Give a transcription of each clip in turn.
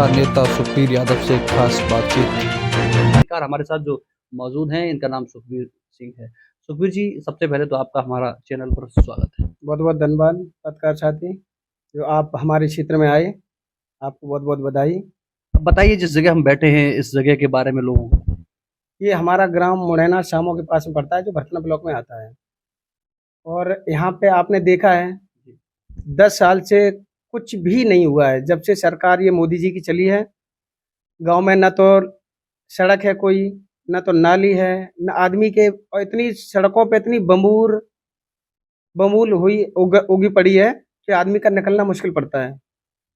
भाजपा नेता सुखबीर यादव से खास बातचीत। हमारे साथ जो मौजूद हैं इनका नाम सुखबीर सिंह है। सुखबीर जी, सबसे पहले तो आपका हमारा चैनल पर स्वागत है। बहुत बहुत धन्यवाद पत्रकार साथी, जो आप हमारे क्षेत्र में आए, आपको बहुत बहुत बधाई। अब बताइए, जिस जगह हम बैठे हैं इस जगह के बारे में लोगों को। ये हमारा ग्राम मुरैना शामों के पास में पड़ता है, जो भरथना ब्लॉक में आता है। और यहाँ पे आपने देखा है 10 साल से कुछ भी नहीं हुआ है। जब से सरकार ये मोदी जी की चली है, गांव में न तो सड़क है कोई, न तो नाली है, न आदमी के, और इतनी सड़कों पे इतनी बमूल हुई उगी पड़ी है कि आदमी का निकलना मुश्किल पड़ता है।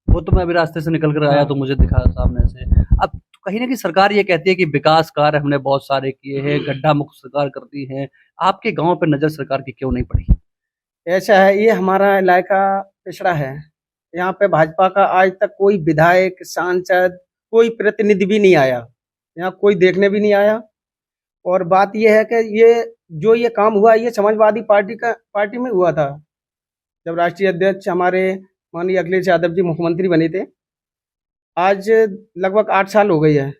वो तो मैं अभी रास्ते से निकल कर आया तो मुझे दिखा सामने से। अब तो कहीं ना कहीं सरकार ये कहती है कि विकास कार्य हमने बहुत सारे किए हैं, गड्ढा मुक्त सरकार करती है। आपके गांव पे नजर सरकार की क्यों नहीं पड़ी? ऐसा है, ये हमारा इलाका पिछड़ा है। यहाँ पे भाजपा का आज तक कोई विधायक, सांसद, कोई प्रतिनिधि भी नहीं आया, यहाँ कोई देखने भी नहीं आया। और बात ये है कि ये काम हुआ, ये समाजवादी पार्टी में हुआ था, जब राष्ट्रीय अध्यक्ष हमारे माननीय अखिलेश यादव जी मुख्यमंत्री बने थे। आज लगभग 8 साल हो गई है।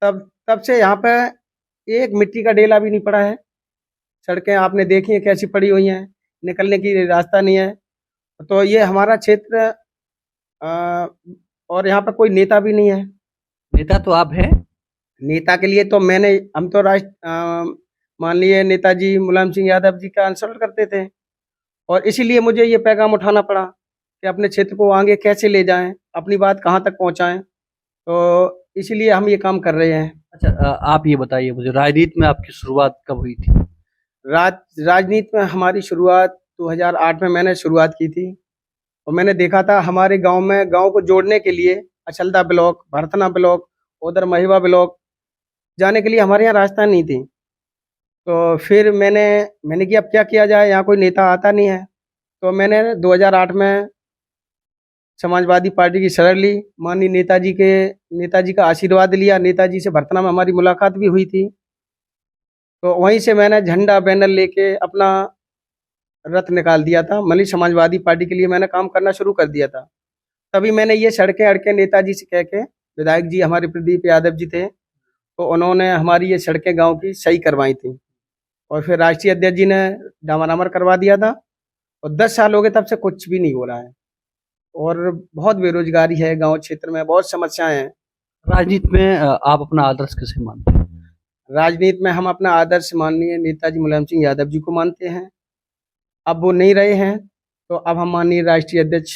तब तब से यहाँ पे एक मिट्टी का डेला भी नहीं पड़ा है। सड़कें आपने देखी हैं कैसी पड़ी हुई हैं, निकलने की रास्ता नहीं है। तो ये हमारा क्षेत्र, और यहाँ पर कोई नेता भी नहीं है। नेता तो आप हैं। नेता के लिए तो हम तो माननीय नेताजी मुलायम सिंह यादव जी का अनुसरण करते थे, और इसीलिए मुझे ये पैगाम उठाना पड़ा कि अपने क्षेत्र को आगे कैसे ले जाएं, अपनी बात कहाँ तक पहुँचाएं। तो इसीलिए हम ये काम कर रहे हैं। अच्छा, आप ये बताइए मुझे, राजनीति में आपकी शुरुआत कब हुई थी? राजनीति में हमारी शुरुआत 2008 में मैंने शुरुआत की थी। और मैंने देखा था हमारे गांव को जोड़ने के लिए अचलदा ब्लॉक, भरथना ब्लॉक, उधर महिवा ब्लॉक जाने के लिए हमारे यहाँ रास्ता नहीं थी। तो फिर मैंने कि अब क्या किया जाए, यहाँ कोई नेता आता नहीं है। तो मैंने 2008 में समाजवादी पार्टी की शरण ली, माननीय नेताजी का आशीर्वाद लिया। नेताजी से भरथना में हमारी मुलाकात भी हुई थी। तो वहीं से मैंने झंडा बैनर लेके अपना रथ निकाल दिया था। मतलब समाजवादी पार्टी के लिए मैंने काम करना शुरू कर दिया था। तभी मैंने ये सड़कें अड़कें नेताजी से कह के, विधायक जी हमारे प्रदीप यादव जी थे, तो उन्होंने हमारी ये सड़कें गांव की सही करवाई थी। और फिर राष्ट्रीय अध्यक्ष जी ने डामाडामर करवा दिया था। और 10 साल हो गए, तब से कुछ भी नहीं हो रहा है। और बहुत बेरोजगारी है गांव क्षेत्र में, बहुत समस्याएं हैं। राजनीति में आप अपना आदर्श किसे मानते हैं? राजनीति में हम अपना आदर्श माननीय नेताजी मुलायम सिंह यादव जी को मानते हैं। अब वो नहीं रहे हैं, तो अब हम माननीय राष्ट्रीय अध्यक्ष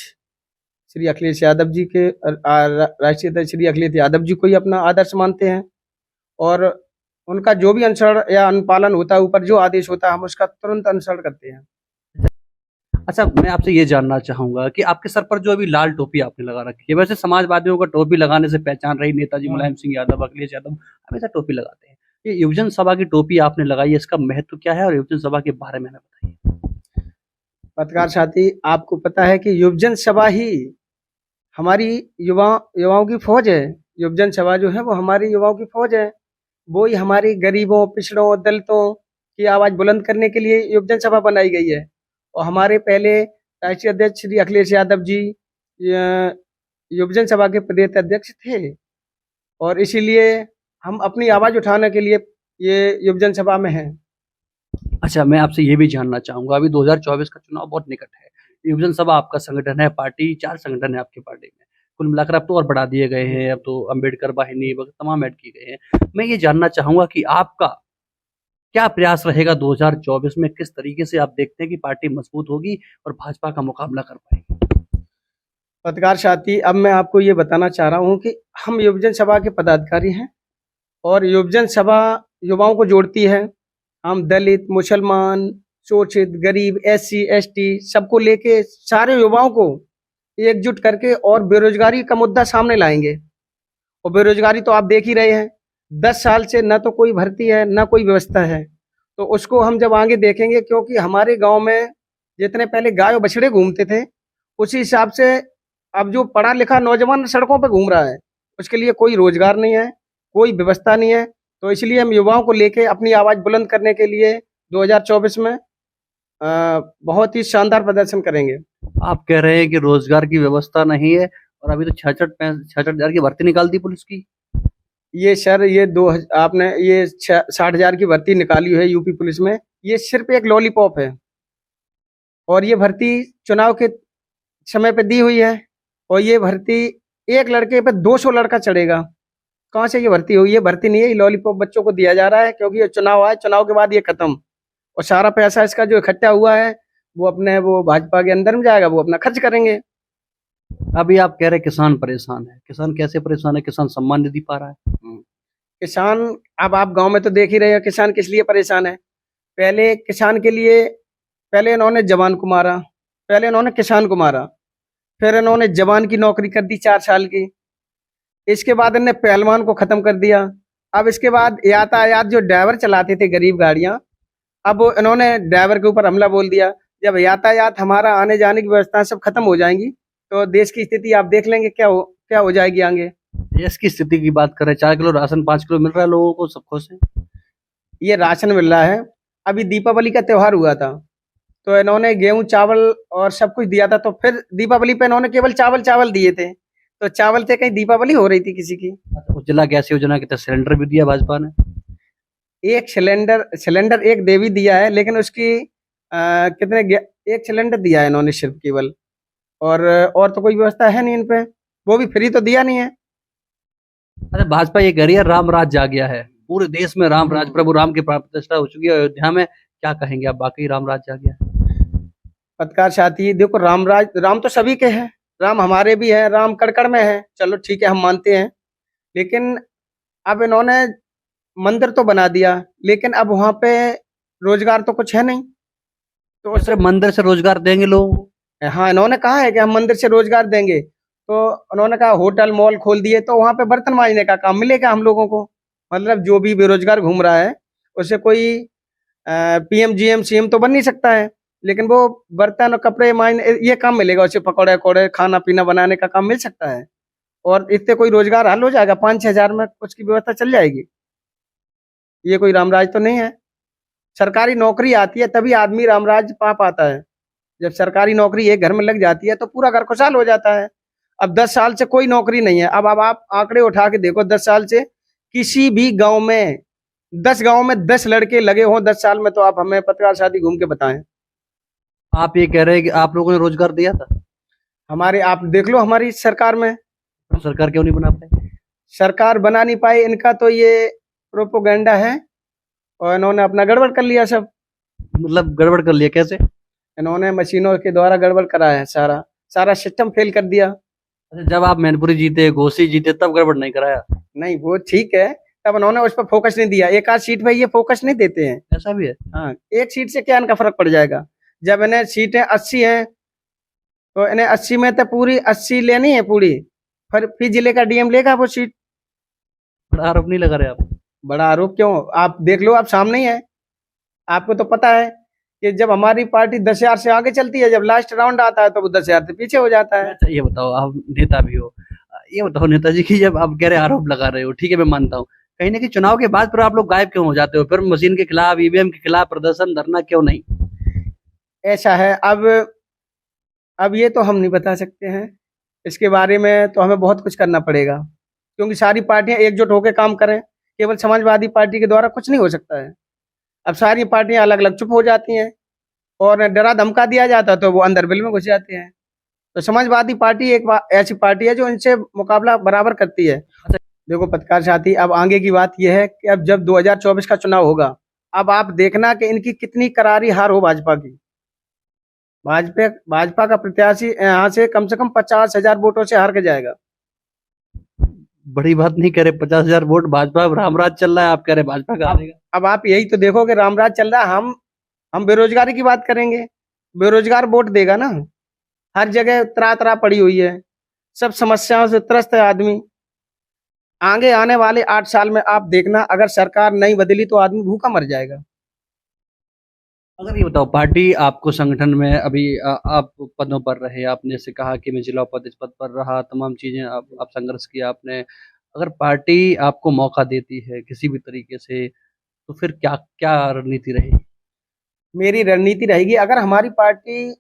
श्री अखिलेश यादव जी के राष्ट्रीय अध्यक्ष श्री अखिलेश यादव जी को ही अपना आदर्श मानते हैं। और उनका जो भी अनुसरण या अनुपालन होता है, ऊपर जो आदेश होता है, हम उसका तुरंत अनुसरण करते हैं। अच्छा, मैं आपसे ये जानना चाहूंगा कि आपके सर पर जो अभी लाल टोपी आपने लगा रखी है, वैसे समाजवादियों का टोपी लगाने से पहचान रही नेताजी मुलायम सिंह यादव, अखिलेश यादव हमेशा टोपी लगाते हैं। ये युवजन सभा की टोपी आपने लगाई है, इसका महत्व क्या है और युवजन सभा के बारे में हमें बताइए। पत्रकार साथी, आपको पता है कि युवजन सभा ही हमारी युवाओं की फौज है। युवजन सभा जो है वो हमारी युवाओं की फौज है। वो ही हमारी गरीबों, पिछड़ों, दलितों की आवाज बुलंद करने के लिए युवजन सभा बनाई गई है। और हमारे पहले राष्ट्रीय अध्यक्ष श्री अखिलेश यादव जी युवजन सभा के प्रदेश अध्यक्ष थे, और इसीलिए हम अपनी आवाज उठाने के लिए ये युवजन सभा में हैं। अच्छा, मैं आपसे ये भी जानना चाहूंगा, अभी 2024 का चुनाव बहुत निकट है। युवजन सभा आपका संगठन है, पार्टी 4 संगठन है आपकी पार्टी में। कुल मिलाकर अब तो और बढ़ा दिए गए हैं, अब तो अम्बेडकर वाहिनी वगैरह तमाम ऐड किए गए हैं। मैं ये जानना चाहूंगा कि आपका क्या प्रयास रहेगा 2024 में? किस तरीके से आप देखते हैं कि पार्टी मजबूत होगी और भाजपा का मुकाबला कर पाएगी? पत्रकार साथी, अब मैं आपको ये बताना चाह रहा हूँ कि हम युवजन सभा के पदाधिकारी हैं, और युवजन सभा युवाओं को जोड़ती है। हम दलित, मुसलमान, शोषित, गरीब, SC ST सबको लेके सारे युवाओं को एकजुट करके और बेरोजगारी का मुद्दा सामने लाएंगे। और बेरोजगारी तो आप देख ही रहे हैं, 10 साल से न तो कोई भर्ती है, न कोई व्यवस्था है। तो उसको हम जब आगे देखेंगे, क्योंकि हमारे गांव में जितने पहले गाय और बछड़े घूमते थे, उसी हिसाब से अब जो पढ़ा लिखा नौजवान सड़कों पर घूम रहा है, उसके लिए कोई रोजगार नहीं है, कोई व्यवस्था नहीं है। तो इसलिए हम युवाओं को लेके अपनी आवाज बुलंद करने के लिए 2024 में बहुत ही शानदार प्रदर्शन करेंगे। आप कह रहे हैं कि रोजगार की व्यवस्था नहीं है और अभी तो 66,000 की भर्ती निकाल दी पुलिस की। ये सर ये आपने ये 60,000 की भर्ती निकाली है यूपी पुलिस में, ये सिर्फ एक लॉलीपॉप है। और ये भर्ती चुनाव के समय पे दी हुई है। और ये भर्ती एक लड़के पे 200 लड़का चढ़ेगा। कहाँ से ये भर्ती हुई? ये भर्ती नहीं है, ये लॉलीपॉप बच्चों को दिया जा रहा है क्योंकि ये चुनाव आए, चुनाव के बाद ये खत्म। और सारा पैसा इसका जो इकट्ठा हुआ है वो भाजपा के अंदर में जाएगा, वो अपना खर्च करेंगे। अभी आप कह रहे किसान परेशान है, किसान कैसे परेशान है? किसान सम्मान निधि पा रहा है। किसान, अब आप गांव में तो देख ही रहे हो किसान किस लिए परेशान है। पहले किसान के लिए, पहले इन्होंने जवान को मारा, पहले इन्होंने किसान को मारा, फिर इन्होंने जवान की नौकरी कर दी 4 साल की। इसके बाद इन्होंने पहलवान को खत्म कर दिया। अब इसके बाद यातायात जो ड्राइवर चलाते थे गरीब गाड़ियां, अब इन्होंने ड्राइवर के ऊपर हमला बोल दिया। जब यातायात हमारा आने जाने की व्यवस्था सब खत्म हो जाएंगी तो देश की स्थिति आप देख लेंगे क्या हो जाएगी आगे। देश की स्थिति की बात करें, 4 किलो राशन 5 किलो मिल रहा है लोगों को, सब खुश है। ये राशन मिल रहा है। अभी दीपावली का त्योहार हुआ था तो इन्होंने गेहूं चावल और सब कुछ दिया था, तो फिर दीपावली पे इन्होंने केवल चावल दिए थे। तो चावल से कहीं दीपावली हो रही थी किसी की? उज्ज्वला गैस योजना के तहत सिलेंडर भी दिया भाजपा ने। एक सिलेंडर एक देवी दिया है, लेकिन उसकी एक सिलेंडर दिया है इन्होंने सिर्फ केवल। और तो कोई व्यवस्था है नहीं इन पे, वो भी फ्री तो दिया नहीं है। अरे भाजपा ये कह रही है राम राज जा गया है, पूरे देश में राम राज, प्रभु राम की प्राण प्रतिष्ठा हो चुकी है अयोध्या में। क्या कहेंगे आप, वाकई राम राज जा गया है? पत्रकार साथी देखो, राम तो सभी के हैं, राम हमारे भी हैं, राम कड़कड़ में है, चलो ठीक है हम मानते हैं। लेकिन अब इन्होंने मंदिर तो बना दिया, लेकिन अब वहां पे रोजगार तो कुछ है नहीं। तो सिर्फ मंदिर से रोजगार देंगे लोगों को? हाँ, इन्होंने कहा है कि हम मंदिर से रोजगार देंगे, तो उन्होंने कहा होटल मॉल खोल दिए तो वहां पे बर्तन मांजने का काम मिलेगा हम लोगों को। मतलब जो भी बेरोजगार घूम रहा है उसे कोई पीएम जीएम सीएम तो बन नहीं सकता है, लेकिन वो बर्तन और कपड़े मांजने ये काम मिलेगा उसे, पकौड़े वकौड़े खाना पीना बनाने का काम मिल सकता है। और इससे कोई रोजगार हल हो जाएगा, 5-6 हजार में कुछ की व्यवस्था चल जाएगी। ये कोई रामराज तो नहीं है। सरकारी नौकरी आती है तभी आदमी रामराज पा पाता है। जब सरकारी नौकरी एक घर में लग जाती है तो पूरा घर खुशहाल हो जाता है। अब 10 साल से कोई नौकरी नहीं है। अब आप आंकड़े उठा के देखो, 10 साल से किसी भी गांव में 10 गांव में 10 लड़के लगे हों 10 साल में, तो आप हमें पत्रकार साथी घूम के बताएं। आप ये कह रहे हैं कि आप लोगों ने रोजगार दिया था? हमारे आप देख लो हमारी सरकार में। सरकार क्यों नहीं बना पाई? सरकार बना नहीं पाई, इनका तो ये प्रोपोगंडा है और इन्होंने अपना गड़बड़ कर लिया सब। मतलब गड़बड़ कर लिया कैसे? इन्होंने मशीनों के द्वारा गड़बड़ कराया है, सारा सिस्टम फेल कर दिया। अच्छा, जब आप मैनपुरी जीते, घोसी जीते, तब गड़बड़ नहीं कराया? नहीं वो ठीक है, तब उन्होंने उस पर फोकस नहीं दिया। एक आध सीट पे ये फोकस नहीं देते हैं। ऐसा भी है? हाँ, एक सीट से क्या इनका फर्क पड़ जाएगा? जब इन्हें सीटें 80 हैं तो इन्हें 80 में तो पूरी 80 लेनी है पूरी, फिर जिले का डीएम लेगा वो सीट। बड़ा आरोप नहीं लगा रहे आप? बड़ा आरोप क्यों? आप देख लो, आप सामने ही है, आपको तो पता है कि जब हमारी पार्टी 10 हजार से आगे चलती है, जब लास्ट राउंड आता है तो वो 10 हजार से पीछे हो जाता है। अच्छा, ये बताओ, आप नेता भी हो, ये बताओ नेताजी की, जब आप कह रहे आरोप लगा रहे हो, ठीक है मैं मानता हूँ, कहीं ना कहीं चुनाव के बाद फिर आप लोग गायब क्यों हो जाते हो? फिर मशीन के खिलाफ, ईवीएम के खिलाफ प्रदर्शन धरना क्यों नहीं? ऐसा है, अब ये तो हम नहीं बता सकते हैं, इसके बारे में तो हमें बहुत कुछ करना पड़ेगा, क्योंकि सारी पार्टियां एकजुट होकर काम करें। केवल समाजवादी पार्टी के द्वारा कुछ नहीं हो सकता है। अब सारी पार्टियां अलग अलग चुप हो जाती हैं और डरा धमका दिया जाता है तो वो अंदर बिल में घुस जाते हैं। तो समाजवादी पार्टी एक ऐसी पार्टी है जो इनसे मुकाबला बराबर करती है। देखो पत्रकार साथी, अब आगे की बात यह है कि अब जब 2024 का चुनाव होगा, अब आप देखना कि इनकी कितनी करारी हार हो भाजपा की। भाजपा का प्रत्याशी यहाँ से कम 50,000 वोटों से हार के जाएगा। बड़ी बात नहीं कह रहे, 50,000 वोट भाजपा, रामराज चल रहा है, आप कह रहे भाजपा का हारेगा। अब आप यही तो देखो कि रामराज चल रहा है। हम बेरोजगारी की बात करेंगे, बेरोजगार वोट देगा ना। हर जगह त्राह पड़ी हुई है, सब समस्याओं से त्रस्त है आदमी। आगे आने वाले 8 साल में आप देखना, अगर सरकार नहीं बदली तो आदमी भूखा मर जाएगा। अगर ये बताओ, पार्टी आपको संगठन में अभी आप पदों पर रहे, आपने जैसे कहा कि मैं जिला उपाध्यक्ष पद पर रहा, तमाम चीजें आप संघर्ष किया आपने, अगर पार्टी आपको मौका देती है किसी भी तरीके से, तो फिर क्या क्या रणनीति रहेगी? मेरी रणनीति रहेगी, अगर हमारी पार्टी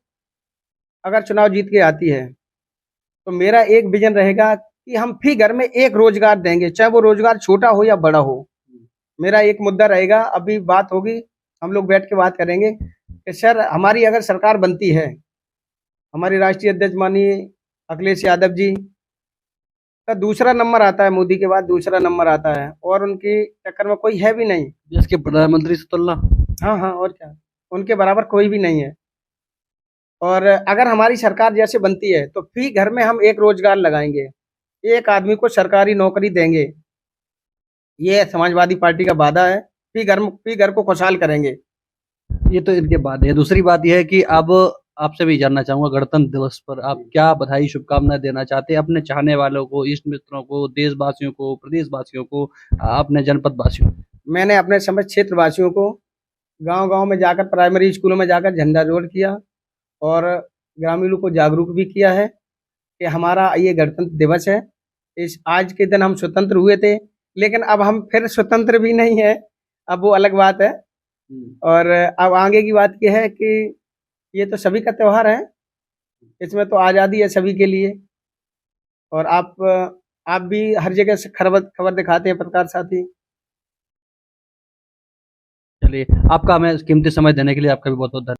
अगर चुनाव जीत के आती है तो मेरा एक विजन रहेगा कि हम फी घर में एक रोजगार देंगे, चाहे वो रोजगार छोटा हो या बड़ा हो। मेरा एक मुद्दा रहेगा, अभी बात होगी, हम लोग बैठ के बात करेंगे कि सर हमारी अगर सरकार बनती है, हमारी राष्ट्रीय अध्यक्ष माननीय अखिलेश यादव जी का दूसरा नंबर आता है, मोदी के बाद दूसरा नंबर आता है, और उनकी टक्कर में कोई है भी नहीं। देश के प्रधानमंत्री से तुलना। हाँ हाँ, और क्या, उनके बराबर कोई भी नहीं है। और अगर हमारी सरकार जैसे बनती है तो फी घर में हम एक रोजगार लगाएंगे, एक आदमी को सरकारी नौकरी देंगे। ये समाजवादी पार्टी का वादा है। फी घर को खुशहाल करेंगे। ये तो इनके बाद है। दूसरी बात यह है कि अब आपसे भी जानना चाहूंगा, गणतंत्र दिवस पर आप क्या बधाई शुभकामनाएं देना चाहते हैं अपने चाहने वालों को, इष्ट मित्रों को, देशवासियों को, प्रदेशवासियों को, अपने जनपद वासियों को? मैंने अपने समस्त क्षेत्र वासियों को गांव-गांव में जाकर, प्राइमरी स्कूलों में जाकर झंडारोहण किया और ग्रामीणों को जागरूक भी किया है कि हमारा ये गणतंत्र दिवस है। इस आज के दिन हम स्वतंत्र हुए थे, लेकिन अब हम फिर स्वतंत्र भी नहीं है, अब वो अलग बात है। और अब आगे की बात ये है कि ये तो सभी का त्योहार है, इसमें तो आज़ादी है सभी के लिए। और आप भी हर जगह से खबर दिखाते हैं पत्रकार साथी। चलिए, आपका हमें कीमती समय देने के लिए आपका भी बहुत बहुत धन्यवाद।